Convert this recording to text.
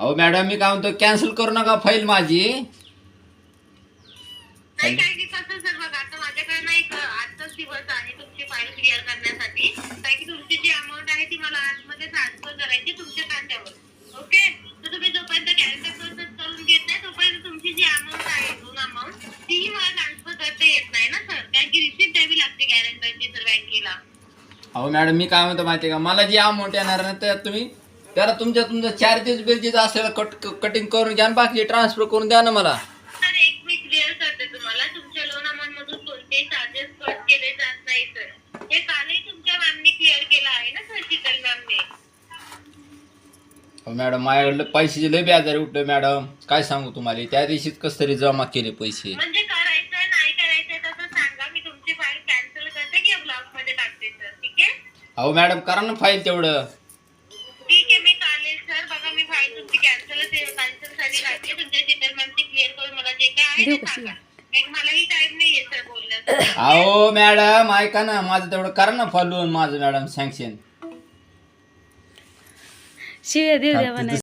अहो मॅडम मी काय म्हणतो कॅन्सल करू नका फाईल माझी. नाही काय की कसं सर बघा आता माझ्याकडे ना एक आजचाच दिवस आहे तुमची फाईल क्लिअर करण्यासाठी. काय की तुमची जी अमाऊंट आहे ती मला आजमध्ये ट्रान्सफर करायची तुमच्या खात्यावर. ओके, तर तुम्ही जोपर्यंत कॅलेंडर प्रोसेस करून घेत नाही तोपर्यंत तुमची जी अमाऊंट आहे लोन अमाऊंट तीही मला ट्रान्सफर करता येत नाही ना सर, कारण की रिसिप्ट द्यावी लागते कॅलेंडरची सर बँकेला. अहो मॅडम मी काय म्हणतो माहिती आहे का, मला जी अमाऊंट येणार ना त्यात तुम्ही त्याला तुमचं चार्जेस बिर्जेस असलेलं कटिंग करून घ्या आणि बाकी ट्रान्सफर करून द्या ना मला. सर एक मी क्लिअर करते तुम्हाला, तुमच्या लोन अमाऊंट मधून कोणतेही चार्जेस कट केले जात नाही सर. हे कालही तुमच्या मॅमने क्लिअर केलं आहे ना सर, शीतल मॅमने. अहो मॅडम माझ्याकडलं पैशाचे लय व्याज उठलं मॅडम, काय सांगू तुम्हाला. त्या दिवशीच कस तरी जमा केले पैसे. म्हणजे करायचंय नाही करायचंय तसं सांगा, मी तुमची फाईल कॅन्सल करते की ब्लॉक मध्ये टाकते सर, ठीक आहे. अहो मॅडम करा ना फाईल तेवढं. ठीक आहे मी चालेल सर, बघा मी फाईल तुमची कॅन्सल साठी टाकते. तुमच्या शीतल मॅमची क्लिअर करून मला जे काय आहे ते सांगा. एक मलाही टाइम नाहीये सर बोलण्यासाठी. अहो मॅडम ऐका ना, माझं तेवढं करा ना फॉलोन माझं मॅडम सँक्शन. शिव्या देऊ द्या म्हणायचं.